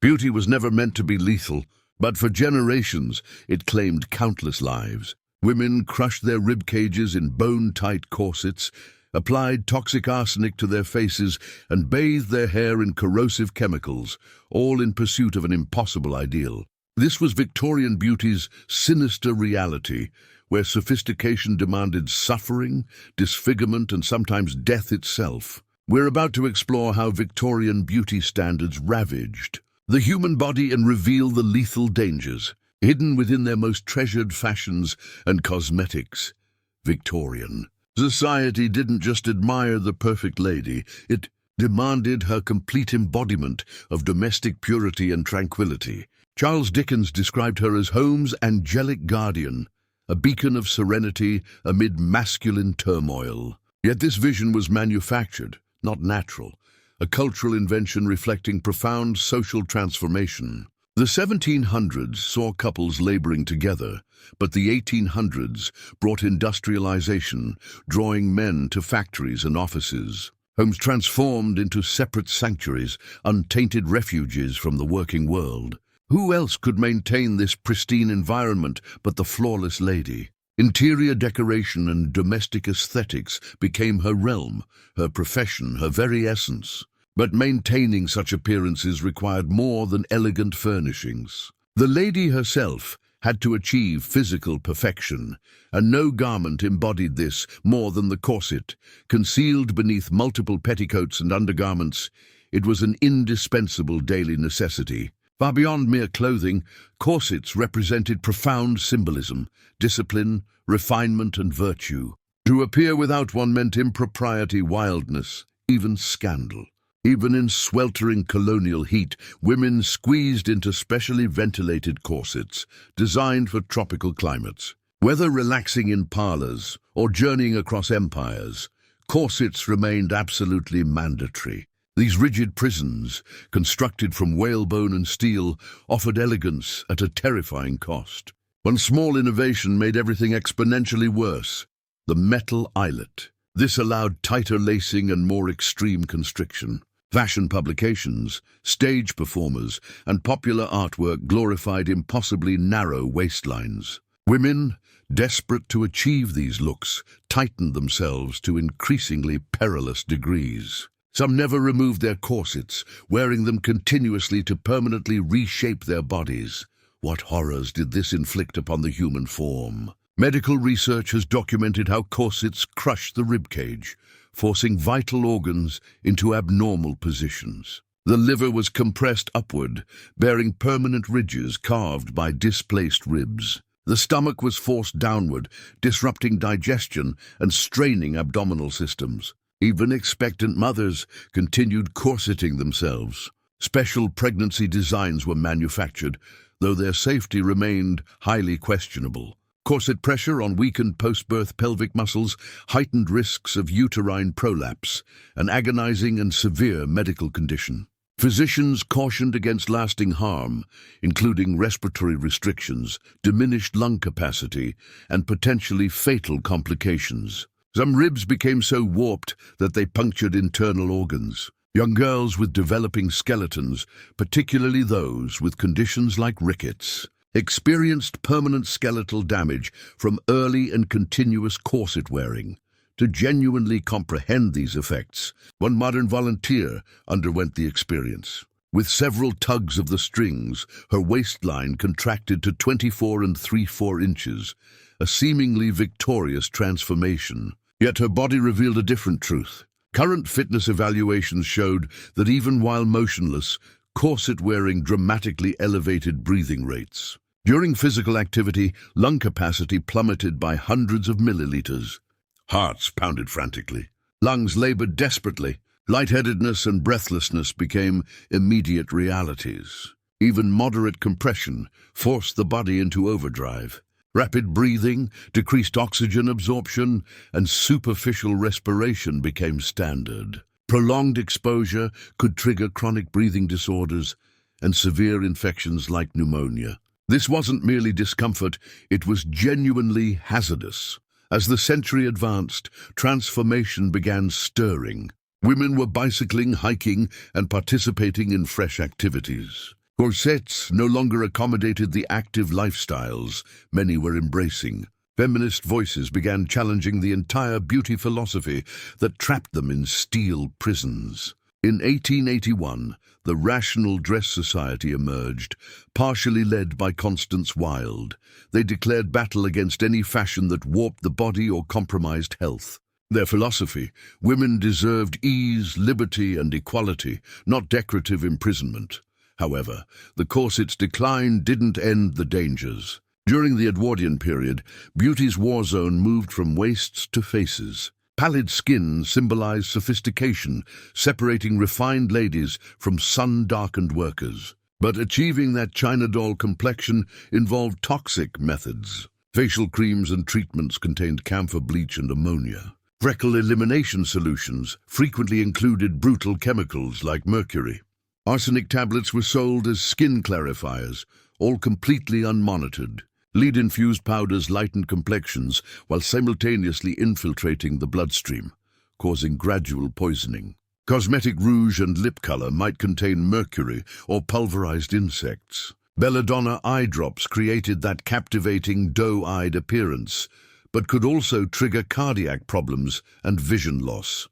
Beauty was never meant to be lethal, but for generations it claimed countless lives. Women crushed their rib cages in bone-tight corsets, applied toxic arsenic to their faces, and bathed their hair in corrosive chemicals, all in pursuit of an impossible ideal. This was Victorian beauty's sinister reality, where sophistication demanded suffering, disfigurement, and sometimes death itself. We're about to explore how Victorian beauty standards ravaged the human body and reveal the lethal dangers hidden within their most treasured fashions and cosmetics. Victorian society didn't just admire the perfect lady, it demanded her complete embodiment of domestic purity and tranquility. Charles Dickens described her as home's angelic guardian, a beacon of serenity amid masculine turmoil. Yet this vision was manufactured, not natural, a cultural invention reflecting profound social transformation. The 1700s saw couples laboring together, but the 1800s brought industrialization, drawing men to factories and offices. Homes transformed into separate sanctuaries, untainted refuges from the working world. Who else could maintain this pristine environment but the flawless lady? Interior decoration and domestic aesthetics became her realm, her profession, her very essence. But maintaining such appearances required more than elegant furnishings. The lady herself had to achieve physical perfection, and no garment embodied this more than the corset. Concealed beneath multiple petticoats and undergarments, it was an indispensable daily necessity. Far beyond mere clothing, corsets represented profound symbolism, discipline, refinement, and virtue. To appear without one meant impropriety, wildness, even scandal. Even in sweltering colonial heat, women squeezed into specially ventilated corsets, designed for tropical climates. Whether relaxing in parlors or journeying across empires, corsets remained absolutely mandatory. These rigid prisons, constructed from whalebone and steel, offered elegance at a terrifying cost. One small innovation made everything exponentially worse: the metal eyelet. This allowed tighter lacing and more extreme constriction. Fashion publications, stage performers, and popular artwork glorified impossibly narrow waistlines. Women, desperate to achieve these looks, tightened themselves to increasingly perilous degrees. Some never removed their corsets, wearing them continuously to permanently reshape their bodies. What horrors did this inflict upon the human form? Medical research has documented how corsets crush the ribcage, forcing vital organs into abnormal positions. The liver was compressed upward, bearing permanent ridges carved by displaced ribs. The stomach was forced downward, disrupting digestion and straining abdominal systems. Even expectant mothers continued corseting themselves. Special pregnancy designs were manufactured, though their safety remained highly questionable. Corset pressure on weakened post-birth pelvic muscles heightened risks of uterine prolapse, an agonizing and severe medical condition. Physicians cautioned against lasting harm, including respiratory restrictions, diminished lung capacity, and potentially fatal complications. Some ribs became so warped that they punctured internal organs. Young girls with developing skeletons, particularly those with conditions like rickets, experienced permanent skeletal damage from early and continuous corset wearing. To genuinely comprehend these effects, one modern volunteer underwent the experience. With several tugs of the strings, her waistline contracted to 24 3/4 inches, a seemingly victorious transformation. Yet her body revealed a different truth. Current fitness evaluations showed that even while motionless, corset wearing dramatically elevated breathing rates. During physical activity, lung capacity plummeted by hundreds of milliliters. Hearts pounded frantically. Lungs labored desperately. Lightheadedness and breathlessness became immediate realities. Even moderate compression forced the body into overdrive. Rapid breathing, decreased oxygen absorption, and superficial respiration became standard. Prolonged exposure could trigger chronic breathing disorders and severe infections like pneumonia. This wasn't merely discomfort, it was genuinely hazardous. As the century advanced, transformation began stirring. Women were bicycling, hiking, and participating in fresh activities. Corsets no longer accommodated the active lifestyles many were embracing. Feminist voices began challenging the entire beauty philosophy that trapped them in steel prisons. In 1881, the Rational Dress Society emerged, partially led by Constance Wilde. They declared battle against any fashion that warped the body or compromised health. Their philosophy: women deserved ease, liberty, and equality, not decorative imprisonment. However, the corset's decline didn't end the dangers. During the Edwardian period, beauty's war zone moved from waists to faces. Pallid skin symbolized sophistication, separating refined ladies from sun-darkened workers. But achieving that China doll complexion involved toxic methods. Facial creams and treatments contained camphor bleach and ammonia. Freckle elimination solutions frequently included brutal chemicals like mercury. Arsenic tablets were sold as skin clarifiers, all completely unmonitored. Lead-infused powders lightened complexions while simultaneously infiltrating the bloodstream, causing gradual poisoning. Cosmetic rouge and lip color might contain mercury or pulverized insects. Belladonna eye drops created that captivating doe-eyed appearance, but could also trigger cardiac problems and vision loss.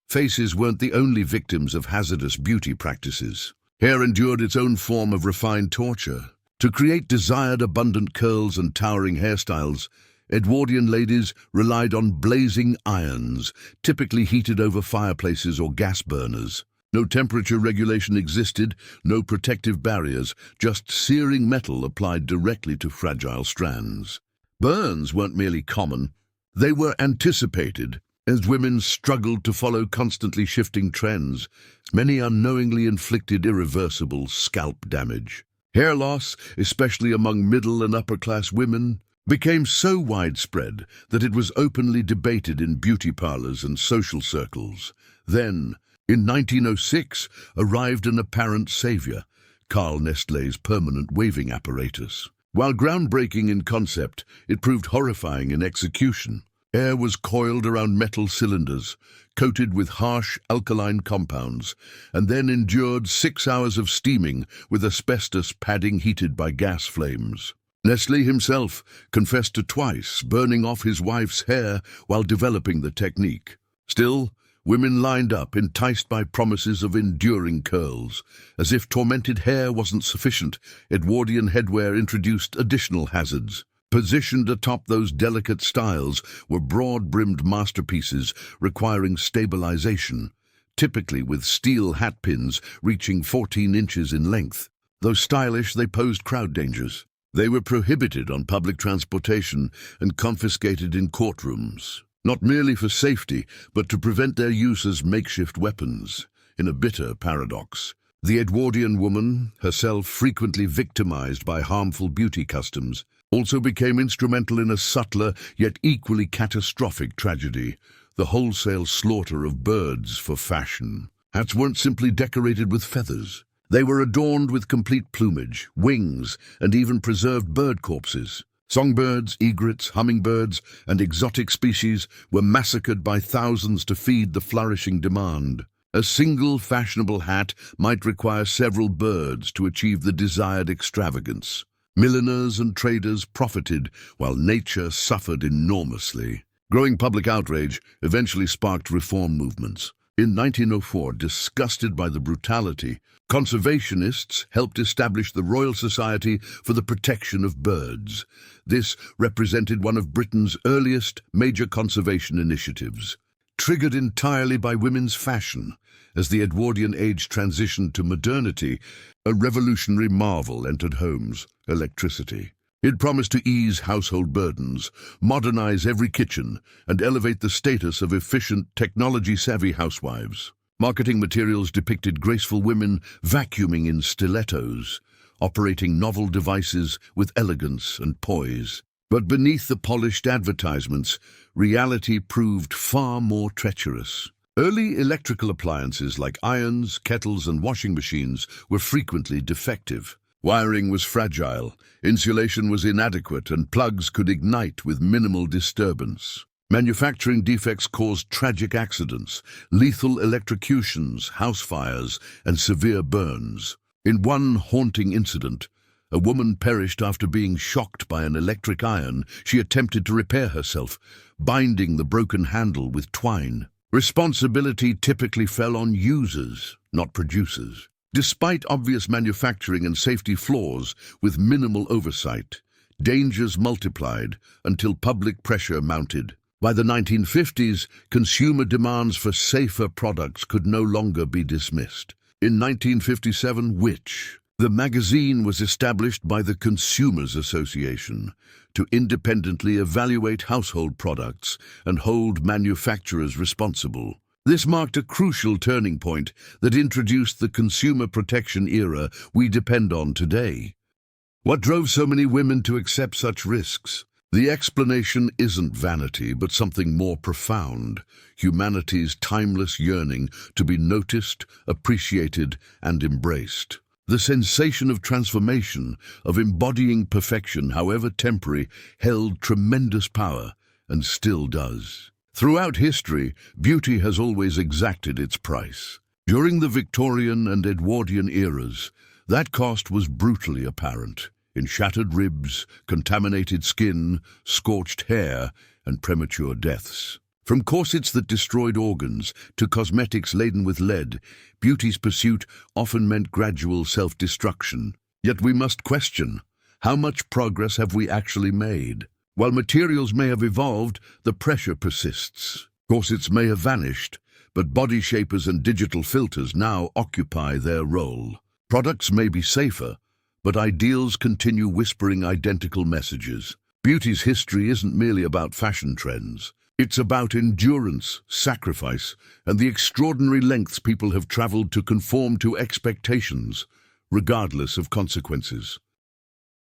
Faces weren't the only victims of hazardous beauty practices. Hair endured its own form of refined torture. To create desired abundant curls and towering hairstyles, Edwardian ladies relied on blazing irons, typically heated over fireplaces or gas burners. No temperature regulation existed, no protective barriers, just searing metal applied directly to fragile strands. Burns weren't merely common, they were anticipated. As women struggled to follow constantly shifting trends, many unknowingly inflicted irreversible scalp damage. Hair loss, especially among middle and upper-class women, became so widespread that it was openly debated in beauty parlors and social circles. Then, in 1906, arrived an apparent savior, Carl Nestlé's permanent waving apparatus. While groundbreaking in concept, it proved horrifying in execution. Air was coiled around metal cylinders, coated with harsh alkaline compounds, and then endured 6 hours of steaming with asbestos padding heated by gas flames. Nestlé himself confessed to twice burning off his wife's hair while developing the technique. Still, women lined up, enticed by promises of enduring curls. As if tormented hair wasn't sufficient, Edwardian headwear introduced additional hazards. Positioned atop those delicate styles were broad-brimmed masterpieces requiring stabilization, typically with steel hatpins reaching 14 inches in length. Though stylish, they posed crowd dangers. They were prohibited on public transportation and confiscated in courtrooms, not merely for safety, but to prevent their use as makeshift weapons. In a bitter paradox, the Edwardian woman, herself frequently victimized by harmful beauty customs, also became instrumental in a subtler yet equally catastrophic tragedy: the wholesale slaughter of birds for fashion. Hats weren't simply decorated with feathers. They were adorned with complete plumage, wings, and even preserved bird corpses. Songbirds, egrets, hummingbirds, and exotic species were massacred by thousands to feed the flourishing demand. A single fashionable hat might require several birds to achieve the desired extravagance. Milliners and traders profited while nature suffered enormously. Growing public outrage eventually sparked reform movements. In 1904, disgusted by the brutality, conservationists helped establish the Royal Society for the Protection of Birds. This represented one of Britain's earliest major conservation initiatives. Triggered entirely by women's fashion, as the Edwardian age transitioned to modernity, a revolutionary marvel entered homes: electricity. It promised to ease household burdens, modernize every kitchen, and elevate the status of efficient, technology-savvy housewives. Marketing materials depicted graceful women vacuuming in stilettos, operating novel devices with elegance and poise. But beneath the polished advertisements, reality proved far more treacherous. Early electrical appliances like irons, kettles, and washing machines were frequently defective. Wiring was fragile, insulation was inadequate, and plugs could ignite with minimal disturbance. Manufacturing defects caused tragic accidents, lethal electrocutions, house fires, and severe burns. In one haunting incident, a woman perished after being shocked by an electric iron. She attempted to repair herself, binding the broken handle with twine. Responsibility typically fell on users, not producers. Despite obvious manufacturing and safety flaws with minimal oversight, dangers multiplied until public pressure mounted. By the 1950s, consumer demands for safer products could no longer be dismissed. In 1957, the magazine was established by the Consumers Association to independently evaluate household products and hold manufacturers responsible. This marked a crucial turning point that introduced the consumer protection era we depend on today. What drove so many women to accept such risks? The explanation isn't vanity, but something more profound: humanity's timeless yearning to be noticed, appreciated, and embraced. The sensation of transformation, of embodying perfection, however temporary, held tremendous power, and still does. Throughout history, beauty has always exacted its price. During the Victorian and Edwardian eras, that cost was brutally apparent in shattered ribs, contaminated skin, scorched hair, and premature deaths. From corsets that destroyed organs to cosmetics laden with lead, beauty's pursuit often meant gradual self-destruction. Yet we must question, how much progress have we actually made? While materials may have evolved, the pressure persists. Corsets may have vanished, but body shapers and digital filters now occupy their role. Products may be safer, but ideals continue whispering identical messages. Beauty's history isn't merely about fashion trends. It's about endurance, sacrifice, and the extraordinary lengths people have traveled to conform to expectations, regardless of consequences.